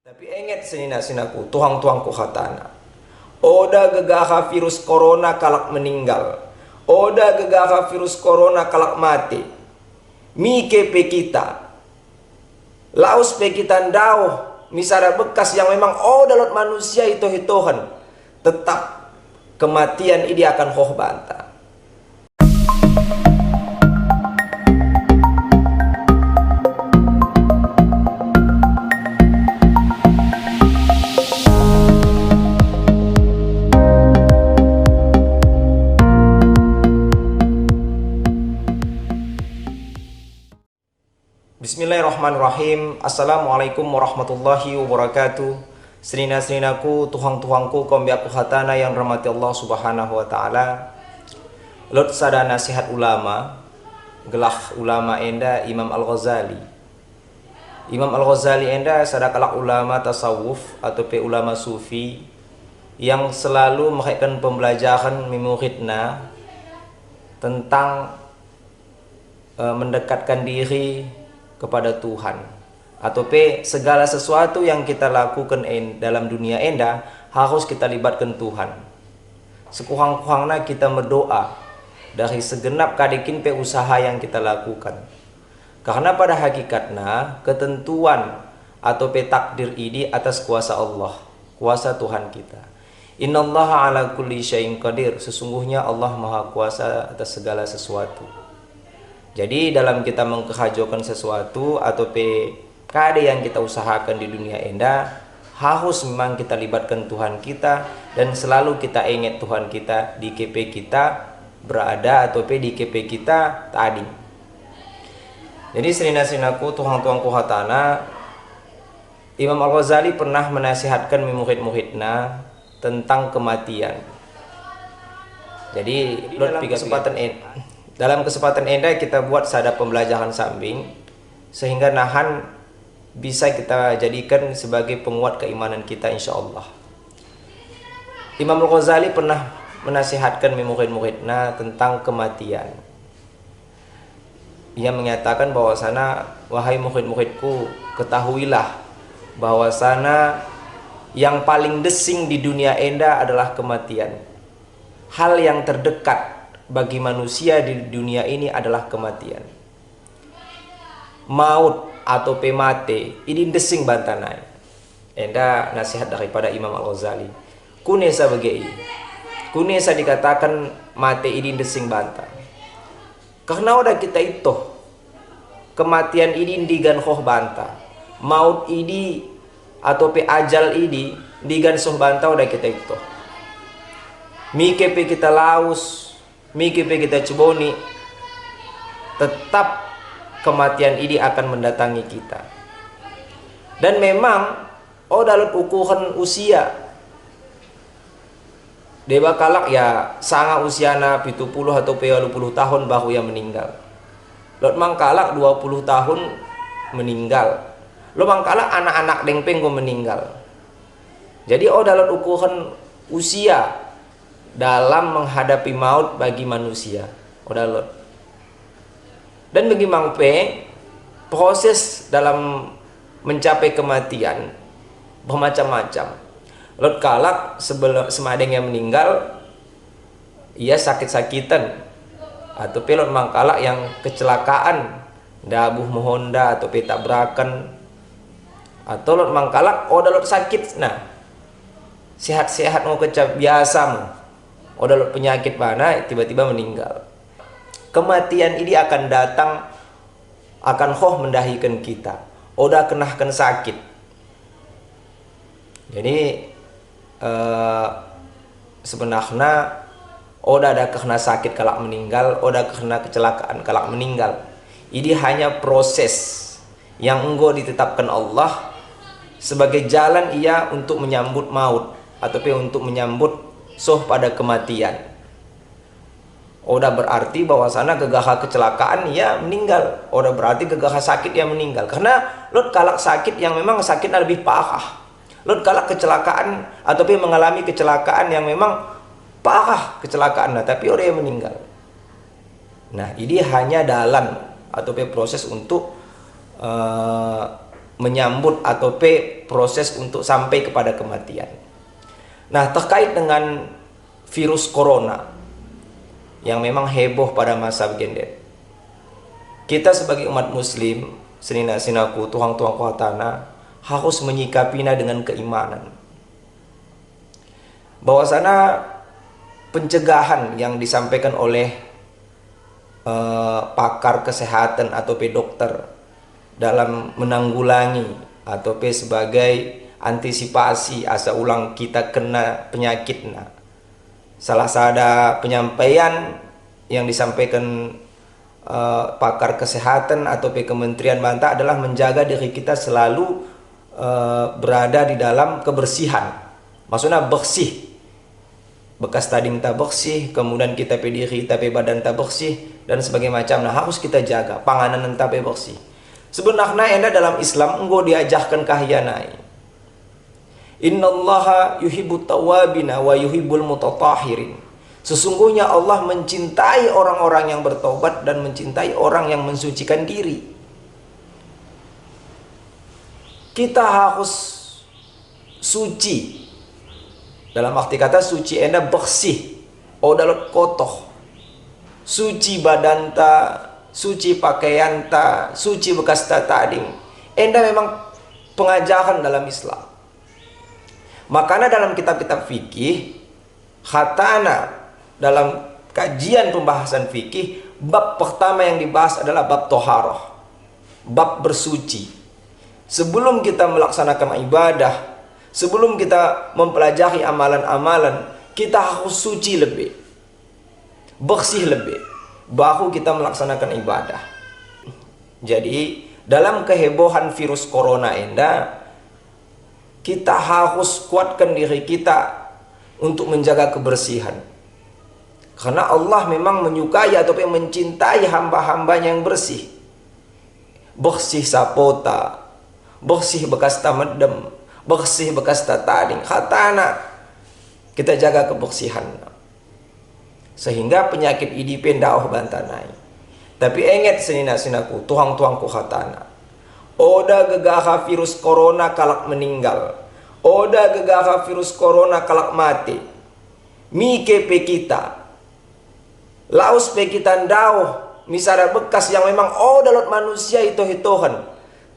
Tapi ingat sinaku, tuang-tuangku hatana. Oda gegaha virus corona kalak meninggal. Oda gegaha virus corona kalak mati. Mike pe kita. Laus pe kita ndao. Misara bekas yang memang oda lot manusia itu hitohan. Tetap kematian ini akan hoh bantah. Bismillahirrahmanirrahim. Assalamualaikum warahmatullahi wabarakatuh. Serina-serinaku, tuhang-tuhangku, kombiaku hatana yang rahmati Allah subhanahu wa ta'ala. Lot sada nasihat ulama, gelah ulama enda Imam Al-Ghazali. Imam Al-Ghazali enda sada kalak ulama tasawuf atau ulama sufi yang selalu menghadirkan pembelajaran mimuridna tentang mendekatkan diri kepada Tuhan, atau segala sesuatu yang kita lakukan dalam dunia enda harus kita libatkan Tuhan. Sekurang-kurangnya kita berdoa dari segenap kadikin usaha yang kita lakukan, karena pada hakikatnya ketentuan atau takdir ini atas kuasa Allah, kuasa Tuhan kita. Innallaha ala kulli syai'in qadir, sesungguhnya Allah maha kuasa atas segala sesuatu. Jadi dalam kita mengkehajokan sesuatu atau kade yang kita usahakan di dunia enda, harus memang kita libatkan Tuhan kita dan selalu kita ingat Tuhan kita di KP kita berada atau di KP kita tadi. Jadi serina-serinaku, tuang-tuangku hatana, Imam Al-Ghazali pernah menasihatkan murid-muridnya tentang kematian. Jadi dalam kesempatan enda kita buat sada pembelajaran samping sehingga nahan bisa kita jadikan sebagai penguat keimanan kita insyaallah. Imam Al-Ghazali pernah menasihatkan murid-muridnya tentang kematian. Ia menyatakan bahwasana, wahai murid-muridku, ketahuilah bahwasana yang paling desing di dunia enda adalah kematian. Hal yang terdekat bagi manusia di dunia ini adalah kematian. Maut atau mate ini desing bantanai. Enda nasihat daripada Imam Al-Ghazali. Kunesa begei. Kunesa dikatakan mate ini desing bantah. Karena udah kita itu kematian ini digan khoh bantah. Maut ini atau ajal ini digan soh bantah udah kita itu. Mike kita laus, Miki kita ceboni, tetap kematian ini akan mendatangi kita. Dan memang dalam ukuran usia deba kalak ya sangat usiana 70 atau 80 tahun baru yang meninggal. Lot mangkalak 20 tahun meninggal. Lo mangkalak anak-anak dengpeng go meninggal. Jadi dalam ukuran usia dalam menghadapi maut bagi manusia. Dan bagi mangpe proses dalam mencapai kematian bermacam-macam. Lot kalak semadeng yang meninggal ia sakit-sakitan, atau pelot mangkalak yang kecelakaan dabuh mohonda atau tabrakan, atau lot mangkalak lot sakit sehat-sehat mau kecap biasa mu lot penyakit mana tiba-tiba meninggal. Kematian ini akan datang, akan mendahikan kita. Kenahkan sakit. Jadi sebenarnya ada kena sakit kalak meninggal, kena kecelakaan kalak meninggal. Ini hanya proses yang ditetapkan Allah sebagai jalan ia untuk menyambut maut atau untuk menyambut pada kematian. Berarti bahwasana gegaha kecelakaan ia meninggal. Berarti gegaha sakit ia meninggal. Karena lot kalak sakit yang memang sakitnya lebih parah. Lot kalak kecelakaan atau mengalami kecelakaan yang memang parah kecelakaan, tapi yang meninggal. Nah, ini hanya dalam atau proses untuk menyambut atau proses untuk sampai kepada kematian. Nah, terkait dengan virus corona yang memang heboh pada masa begini, kita sebagai umat muslim, senina-sinaku, tuang-tuang tanah, harus menyikapinya dengan keimanan. Bahwasana pencegahan yang disampaikan oleh pakar kesehatan atau dokter dalam menanggulangi atau sebagai antisipasi asa ulang kita kena penyakit. Nah, salah satu penyampaian yang disampaikan pakar kesehatan atau Kementerian Banta adalah menjaga diri kita selalu berada di dalam kebersihan. Maksudnya bersih, bekas tading tak bersih, kemudian kita diri tapi badan tak bersih dan sebagainya macam. Nah, harus kita jaga panganan tak bersih. Sebenarnya enda dalam Islam engkau diajarkan kahyanai. Innallaha yuhibbut tawabina wa yuhibbul mutatahirin. Sesungguhnya Allah mencintai orang-orang yang bertobat dan mencintai orang yang mensucikan diri. Kita harus suci. Dalam arti kata suci enda bersih. Odalot kotoh. Suci badan ta, suci pakaian ta, suci bekas ta tading. Enda memang pengajaran dalam Islam. Makanya dalam kitab-kitab fikih, khatana dalam kajian pembahasan fikih, bab pertama yang dibahas adalah bab toharoh, bab bersuci. Sebelum kita melaksanakan ibadah, sebelum kita mempelajari amalan-amalan, kita harus suci lebih, bersih lebih, baru kita melaksanakan ibadah. Jadi dalam kehebohan virus corona enda, kita harus kuatkan diri kita untuk menjaga kebersihan. Karena Allah memang menyukai atau mencintai hamba-hambanya yang bersih. Bersih sapota, bersih bekas tamadem, bersih bekas tatading. Khatana, kita jaga kebersihan. Sehingga penyakit ini pendauh bantanai. Tapi ingat senina-sinaku, tuang-tuangku khatana. Oda gegara virus corona kalak meninggal. Oda gegara virus corona kalak mati. Mike pe kita. Laus pe kita ndauh. Misalnya bekas yang memang odalot manusia itu hitohan.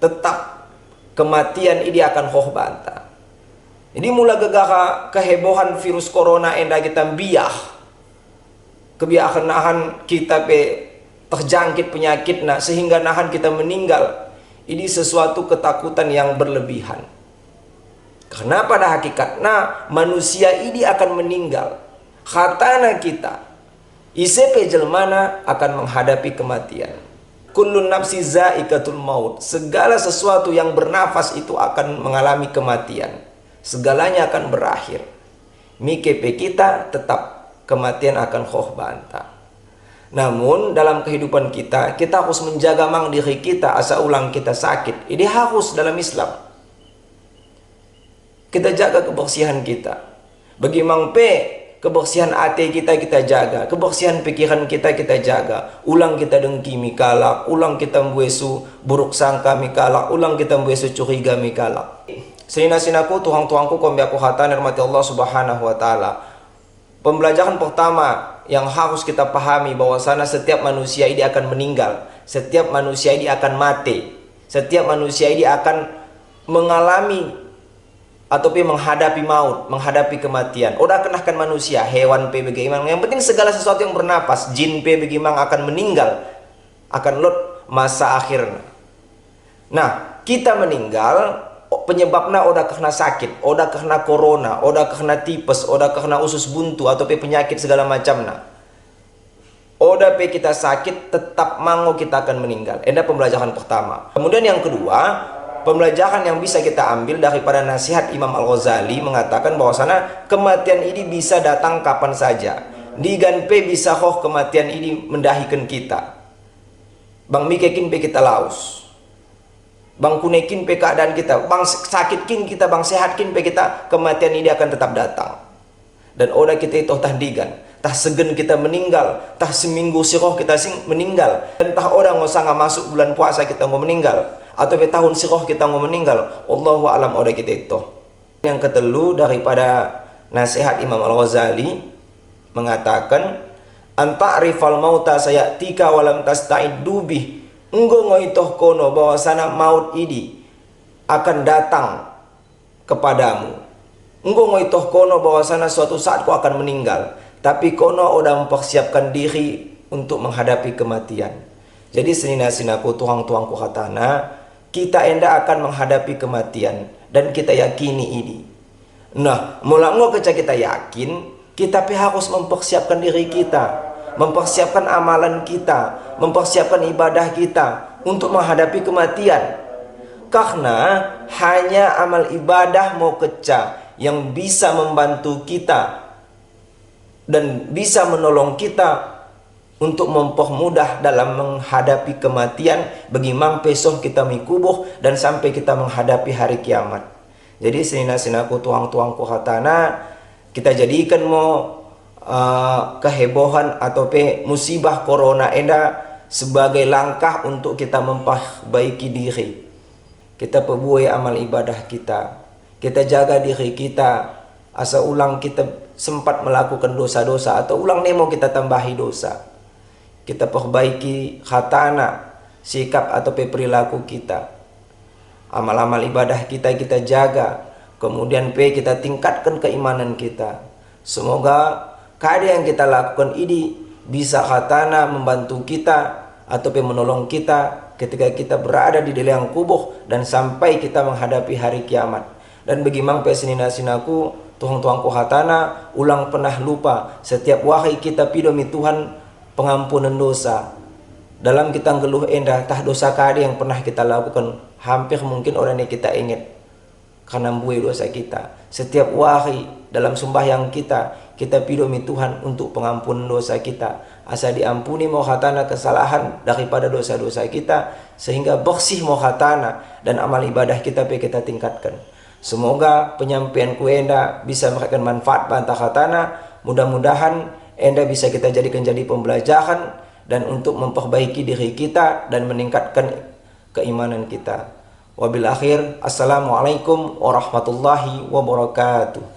Tetap kematian ini akan hoh banta. Jadi mula gegara kehebohan virus corona enda kita biah. Kebiakan nahan kita pe terjangkit penyakit nah sehingga nahan kita meninggal. Ini sesuatu ketakutan yang berlebihan. Karena pada hakikatnya manusia ini akan meninggal. Khatana kita, isepe jelmana akan menghadapi kematian. Kullun nafsi zaikatul maut. Segala sesuatu yang bernafas itu akan mengalami kematian. Segalanya akan berakhir. Mikepe kita tetap kematian akan khoh banta. Namun dalam kehidupan kita, kita harus menjaga mang diri kita asa ulang kita sakit. Ini harus dalam Islam. Kita jaga kebersihan kita. Bagi mang kebersihan hati kita jaga, kebersihan pikiran kita jaga. Ulang kita dengki mikalak, ulang kita mbuesu buruk sangka mikalak, ulang kita mbuesu curiga mikalak. Sina-sinaku, tuang-tuangku, kombi aku hatan hormati Allah Subhanahu wa taala. Pembelajaran pertama yang harus kita pahami bahwasanya setiap manusia ini akan meninggal, setiap manusia ini akan mati, setiap manusia ini akan mengalami atau menghadapi maut, menghadapi kematian. Udah kenahkan manusia, hewan bagaimana. Yang penting segala sesuatu yang bernapas, jin bagaimana akan meninggal, akan lot masa akhir. Nah, kita meninggal penyebabnya udah kena sakit, udah kena corona, udah kena tipes, udah kena usus buntu atau penyakit segala macamnya. Udah kita sakit, tetap mango kita akan meninggal. Ini pembelajaran pertama. Kemudian yang kedua, pembelajaran yang bisa kita ambil daripada nasihat Imam Al-Ghazali mengatakan bahwasanya kematian ini bisa datang kapan saja. Digan bisa hoh kematian ini mendahikan kita. Bang mikekin kita laus. Bang kunekin pe keadaan kita, bang sakitkin kita, bang sehatkin pe kita, kematian ini akan tetap datang. Dan oda kita itu tahdigan, tah segen kita meninggal, tah seminggu siroh kita meninggal, dan tah oda ngosah nggak masuk bulan puasa kita mau meninggal. atau be tahun sirah kita mau meninggal, Allahu a'lam oda kita itu. Yang ketelu daripada nasihat Imam Al-Ghazali mengatakan, anta'rifal mauta sayatika walam tasta'iddu bih. Enggo ngoitoh kono bahwasana maut ini akan datang kepadamu. Enggo ngoitoh kono bahwasana suatu saat kau akan meninggal, tapi kono udah mempersiapkan diri untuk menghadapi kematian. Jadi senina-sinaku tuang-tuangku hatana, kita enda akan menghadapi kematian dan kita yakini ini. Nah, mulai ketika kita yakin, kita harus mempersiapkan diri kita, mempersiapkan amalan kita, mempersiapkan ibadah kita untuk menghadapi kematian. Karena hanya amal ibadah mau keca yang bisa membantu kita dan bisa menolong kita untuk mempermudah dalam menghadapi kematian bagi mang besok kita mikubuh dan sampai kita menghadapi hari kiamat. Jadi senina-sinaku tuang-tuangku hatana, kita jadikan mau kehebohan atau musibah corona enda sebagai langkah untuk kita memperbaiki diri. Kita perbuai amal ibadah kita jaga diri kita, asa ulang kita sempat melakukan dosa-dosa atau ulang nemo kita tambahi dosa. Kita perbaiki khatana, sikap atau perilaku kita. Amal-amal ibadah kita jaga. Kemudian kita tingkatkan keimanan kita. Semoga keadaan yang kita lakukan ini bisa khatana membantu kita atau menolong kita ketika kita berada di liang kubur dan sampai kita menghadapi hari kiamat. Dan bagi mang senina-sinaku, tuang-tuangku hatana, ulang pernah lupa setiap wahai kita pidomi Tuhan pengampunan dosa. Dalam kita ngeluh endah tah dosa kade yang pernah kita lakukan, hampir mungkin orang yang kita ingat karena buai dosa kita. Setiap wahai dalam sembahyang kita pidomi Tuhan untuk pengampunan dosa kita, asa diampuni mohatana kesalahan daripada dosa-dosa kita, sehingga bersih mohatana dan amal ibadah kita tingkatkan. Semoga penyampaian enda bisa memberikan manfaat bantah hatana. Mudah-mudahan enda bisa kita jadikan jadi pembelajaran dan untuk memperbaiki diri kita dan meningkatkan keimanan kita. Wabil akhir, assalamualaikum warahmatullahi wabarakatuh.